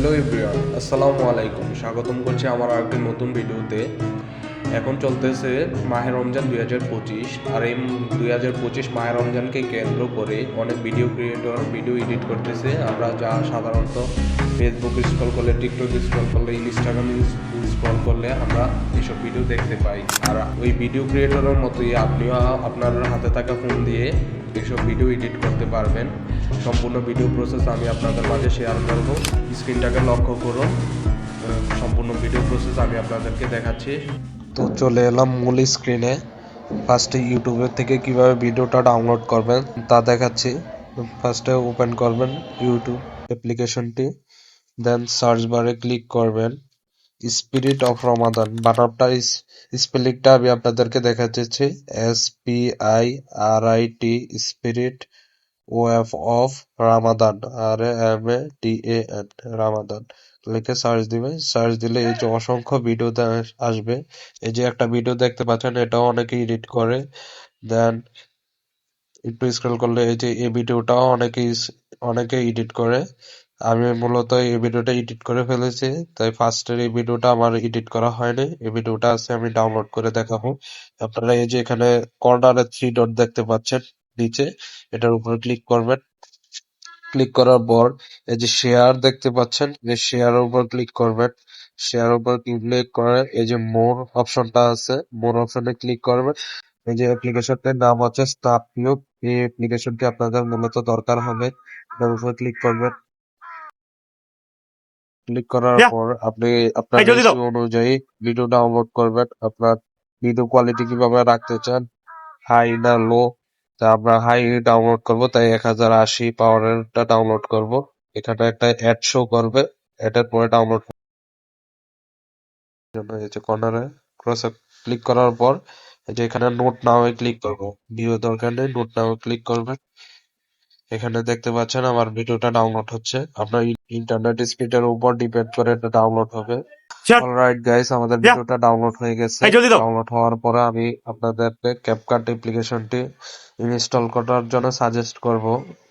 Hello everyone, আসসালামু আলাইকুম। স্বাগতম করছি আমার আরেকটি নতুন ভিডিওতে। এখন চলতেছে মাহে রমজান 2025। আর এই 2025 মাহে রমজানকে কেন্দ্র করে অনেক ভিডিও ক্রিয়েটর ভিডিও এডিট করতেছে। আমরা যা সাধারণত ফেসবুক স্ক্রল করলে, টিকটক স্ক্রল করলে, ইনস্টাগ্রাম স্ক্রল করলে আমরা এইসব ভিডিও দেখতে পাই। আর ওই ভিডিও ক্রিয়েটরের মতোই আপনিও আপনার হাতে থাকা ফোন দিয়ে এইসব ভিডিও এডিট করতে পারবেন। সম্পূর্ণ ভিডিও প্রসেস আমি আপনাদের মাঝে শেয়ার করব। স্ক্রিনটাকে লক্ষ্য করো, সম্পূর্ণ ভিডিও প্রসেস আমি আপনাদেরকে দেখাচ্ছি। তো চলে এলাম মূল স্ক্রিনে। ফার্স্টে ইউটিউবের থেকে কিভাবে ভিডিওটা ডাউনলোড করবেন তা দেখাচ্ছি। ফার্স্টে ওপেন করবেন ইউটিউব অ্যাপ্লিকেশনটি, দেন সার্চ বারে ক্লিক করবেন স্পিরিট অফ রমাদান। বানানটা স্পেলিংটা আমি আপনাদেরকে দেখাচ্ছি, SPIRIT, spirit of of Ramadan, RAMADAN, Ramadan লিখে সার্চ দিবেন। সার্চ দিলে এই যে অসংখ্য ভিডিও আসবে। এই যে একটা ভিডিও দেখতে পাচ্ছেন, এটাও অনেকে এডিট করে। দেন একটু স্ক্রল করলে এই যে এই ভিডিওটাও অনেকে এডিট করে। আমি মূলত এই ভিডিওটা এডিট করে ফেলেছি, তাই ফার্স্টের এই ভিডিওটা আমার এডিট করা হয়নি। এই ভিডিওটা আছে, আমি ডাউনলোড করে দেখাবো। আপনারা এই যে এখানে কর্নারে 3 ডট দেখতে পাচ্ছেন নিচে, এটার উপরে ক্লিক করবেন। ক্লিক করার পর এই যে শেয়ার দেখতে পাচ্ছেন, এই শেয়ারের উপর ক্লিক করবেন। শেয়ার উপর ক্লিক করে এই যে মোর অপশনটা আছে, মোর অপশনে ক্লিক করবেন। এই যে অ্যাপ্লিকেশনটির নাম হচ্ছে স্ন্যাপটিউব। এই অ্যাপ্লিকেশনটি আপনাদের মূলত দরকার হবে। এটার উপর ক্লিক করবেন। ক্লিক করার Ya, পর আপনি আপনার hai জলদি রেশিও দাও। অনুযায়ী ভিডিও ডাউনলোড করবেন। আপনার ভিডিও কোয়ালিটি কিভাবে রাখতে চান, হাই না লো? তা আমরা হাই ডাউনলোড করব, তাই 1080 পাওয়ারেরটা ডাউনলোড করব। এখানে একটা অ্যাড শো করবে, এটার পরে ডাউনলোড জন্য এই যে কর্নারে ক্রসে ক্লিক করার পর এই যে এখানে নোট নাও এ ক্লিক করব। ভিডিও দরকার নেই, নোট নাও ক্লিক করবেন। এখানে দেখতে পাচ্ছেন আমার ভিডিওটা ডাউনলোড হচ্ছে। আপনার ইন্টারনেট স্পিডের উপর ডিপেন্ড করে এটা ডাউনলোড হবে। চল, অলরাইট গাইস, আমাদের যা, ভিডিওটা ডাউনলোড হয়ে গেছে। hai জলদি দাও। ডাউনলোড হওয়ার পরে আমি আপনাদেরকে ক্যাপকাট অ্যাপ্লিকেশনটি ইনস্টল করার জন্য সাজেস্ট করব।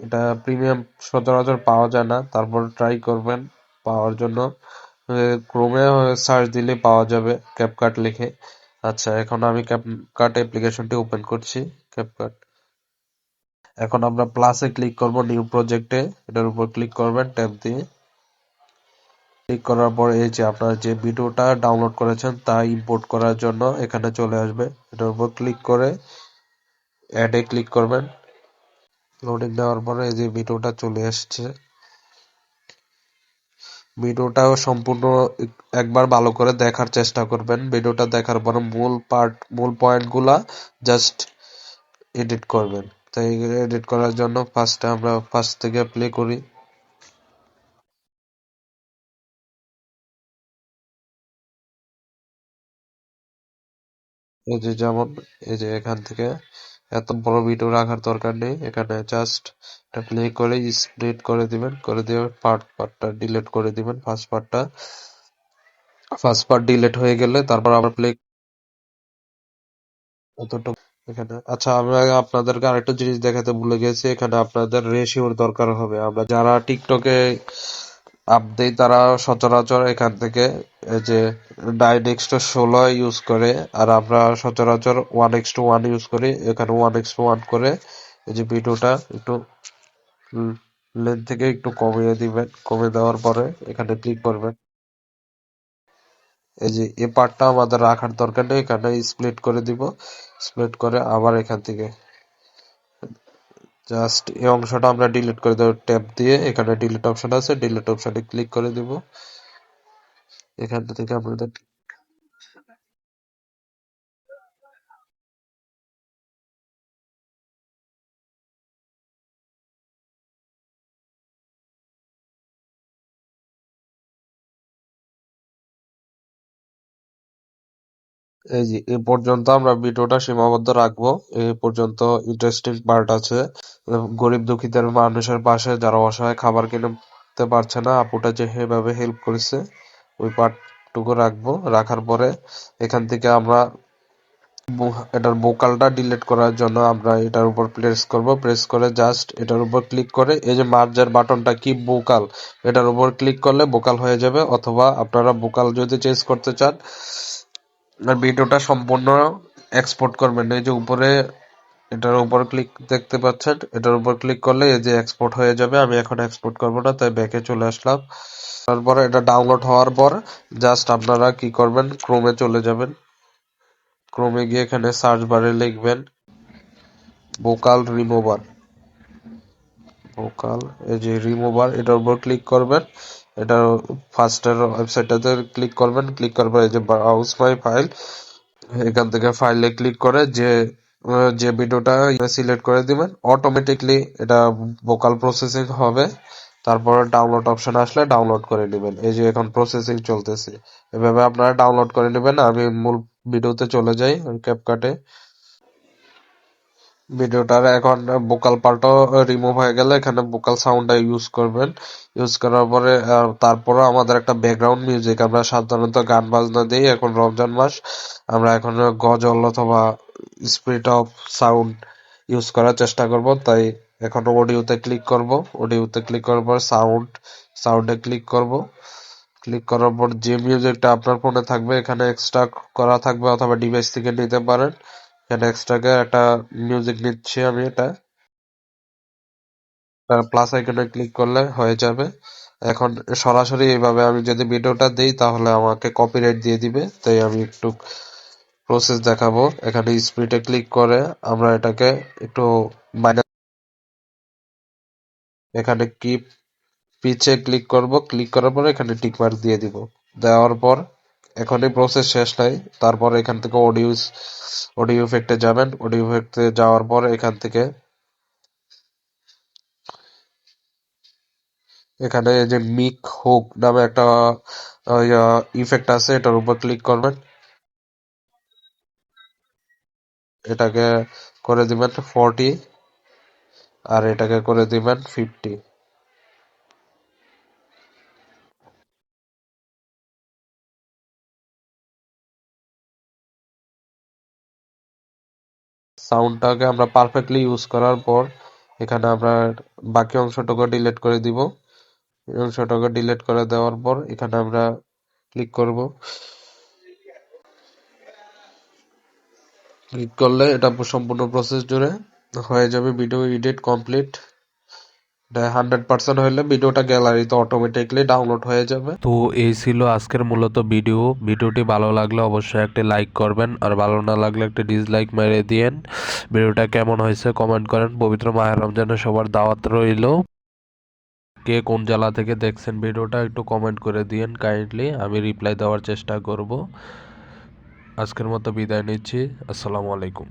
এটা প্রিমিয়াম সচরাচর পাওয়া যায় না, তারপর ট্রাই করবেন পাওয়ার জন্য। ক্রোমে সার্চ দিলে পাওয়া যাবে ক্যাপকাট লিখে। আচ্ছা, এখন আমি ক্যাপকাট অ্যাপ্লিকেশনটি ওপেন করছি। ক্যাপকাট, এখন আমরা প্লাসে ক্লিক করব, নিউ প্রজেক্টে এটার উপর ক্লিক করবেন ট্যাব দিয়ে। ক্লিক করার পর এই যে আপনারা যে ভিডিওটা ডাউনলোড করেছেন তা ইম্পোর্ট করার জন্য এখানে চলে আসবে। এটার উপর ক্লিক করে অ্যাডে ক্লিক করবেন। লোডিং দেওয়ার পরে এই যে ভিডিওটা চলে আসছে। ভিডিওটাও সম্পূর্ণ একবার ভালো করে দেখার চেষ্টা করবেন। ভিডিওটা দেখার পর মূল পয়েন্টগুলা জাস্ট এডিট করবেন। তাই এডিট করার জন্য ফার্স্টে আমরা ফার্স্ট থেকে প্লে করি। এই যে যেমন এই যে এখান থেকে এত বড় ভিডিও রাখার দরকার নেই, এখানে জাস্ট এটা প্লে করে স্প্লিট করে দিবেন, করে দিয়ে পার্টটা ডিলিট করে দিবেন। ফার্স্ট পার্ট ডিলিট হয়ে গেলে তারপর আবার প্লে এতটুকু এখানে। আচ্ছা, আমি আপনাদেরকে আরেকটা জিনিস দেখাতে ভুলে গেছি, এখানে আপনাদের রেশিওর দরকার হবে। আমরা যারা টিকটকে আপ দেই তারা সচরাচর এখান থেকে এই যে 9:16 ইউজ করে, আর আমরা সচরাচর 1:1 ইউজ করি। এখানে 1:1 করে এই যে ভিডিওটা একটু লেন্থ থেকে একটু কমিয়ে দিবেন। কমিয়ে দেওয়ার পরে এখানে ক্লিক করবেন। এই যে এই পার্টটা আমাদের রাখার দরকার নেই, এখানে স্প্লিট করে দিব। স্প্লিট করে আবার এখান থেকে জাস্ট এই অংশটা আমরা ডিলিট করে দেবো ট্যাব দিয়ে। এখানে ডিলিট অপশন আছে, ডিলিট অপশনে ক্লিক করে দিব। এখান থেকে আমাদের এই যে এ পর্যন্ত আমরা ভিডিওটা সীমাবদ্ধ রাখবো। এ পর্যন্ত ইন্টারেস্টিং পার্ট আছে। গরিব দুঃখীদের মানুষের পাশে, যারা অসহায় খাবার কিনতে পারছে না, আপুটা যেভাবে হেল্প করেছে ওই পার্টটুকু রাখবো। রাখার পরে এখান থেকে আমরা এটার ভোকালটা ডিলিট করার জন্য আমরা এটার উপর প্রেস করে জাস্ট এটার উপর ক্লিক করে এই যে মার্জার বাটনটা কি ভোকাল এটার উপর ক্লিক করলে ভোকাল হয়ে যাবে, অথবা আপনারা ভোকাল যদি চেঞ্জ করতে চান আর ভিডিওটা সম্পূর্ণ এক্সপোর্ট করবেন, এই যে উপরে এটার উপর ক্লিক দেখতে পাচ্ছেন, এটার উপর ক্লিক করলে এই যে এক্সপোর্ট হয়ে যাবে। আমি এখন এক্সপোর্ট করব না, তাই ব্যাকে চলে আসলাম। তারপরে এটা ডাউনলোড হওয়ার পর জাস্ট আপনারা কি করবেন, ক্রোমে চলে যাবেন। ক্রোমে গিয়ে এখানে সার্চ বারে লিখবেন ভোকাল রিমুভার। ভোকাল এই যে রিমুভার, এটার উপর ক্লিক করবেন। এটা ফার্স্টের ওয়েবসাইটটাতে ক্লিক করবেন, ক্লিক করার পর এই যে ব্রাউজ মাই ফাইল, এখান থেকে ফাইলে ক্লিক করে যে ভিডিওটা সিলেক্ট করে দিবেন, অটোমেটিকলি এটা ভোকাল প্রসেসিং হবে। তারপরে ডাউনলোড অপশন আসলে ডাউনলোড করে নেবেন। এই যে এখন প্রসেসিং চলতেছে, এভাবে আপনারা ডাউনলোড করে নেবেন। আমি মূল ভিডিওতে চলে যাই ক্যাপকাটে। ভিডিওটার এখন ভোকাল পার্টও রিমুভ হয়ে গেলে এখানে ভোকাল সাউন্ডটা ইউজ করবেন। ইউজ করার পরে তারপরে আমাদের একটা ব্যাকগ্রাউন্ড মিউজিক, আমরা সাধারণত গান বাজনা দিই, এখন রমজান মাস আমরা এখন গজল অথবা স্পিরিট অফ সাউন্ড ইউজ করার চেষ্টা করব। তাই এখন অডিওতে ক্লিক করব, অডিওতে ক্লিক করার পর সাউন্ডে ক্লিক করব। ক্লিক করার পর যে মিউজিকটা আপনার ফোনে থাকবে এখানে এক্সট্রা করা থাকবে, অথবা ডিভাইস থেকে নিতে পারেন। এখানে এক্সট্রাকে একটা মিউজিক নিচ্ছি আমি, এটা প্লাস আইকনে ক্লিক করলে হয়ে যাবে। এখন সরাসরি এইভাবে আমি যদি ভিডিওটা দেই তাহলে আমাকে কপিরাইট দিয়ে দিবে, তাই আমি একটু প্রসেস দেখাবো। এখানে স্পিডে ক্লিক করে আমরা এটাকে একটু মাইনাস, এখানে কি পিচে ক্লিক করব, ক্লিক করার পর এখানে টিক মার্ক দিয়ে দিব। দেওয়ার পর এখন এই প্রসেস শেষ নাই, তারপর এখান থেকে অডিও ইফেক্টে যাবেন। অডিও ইফেক্টে যাওয়ার পর এখান থেকে এখানে যে মিক হুক নামে একটা ইফেক্ট আছে, এটার উপর ক্লিক করবেন। এটাকে করে দিবেন 40 আর এটাকে করে দিবেন 50। সাউন্ডটাকে আমরা পারফেক্টলি ইউজ করার পর এখানে আমরা বাকি অংশটুকু ডিলিট করে দিব। এই অংশটাকে ডিলিট করে দেওয়ার পর এখানে আমরা ক্লিক করব। ক্লিক করলে এটা সম্পূর্ণ প্রসেস জুড়ে হয়ে যাবে। Video edit complete. 100% হইলে ভিডিওটা গ্যালারিতে অটোমেটিকলি ডাউনলোড হয়ে যাবে। তো এই ছিল আজকের মূলত ভিডিওটি ভালো লাগলে অবশ্যই একটা লাইক করবেন, আর ভালো না লাগলে একটা ডিসলাইক মেরে দিয়েন। ভিডিওটা কেমন হয়েছে কমেন্ট করেন। পবিত্র মাহে রমজানে সবার দাওয়াত রইল। কে কোন জেলা থেকে দেখছেন ভিডিওটা একটু কমেন্ট করে দিয়েন কাইন্ডলি, আমি রিপ্লাই দেওয়ার চেষ্টা করব। আজকের মতো বিদায় নিচ্ছি। আসসালামু আলাইকুম।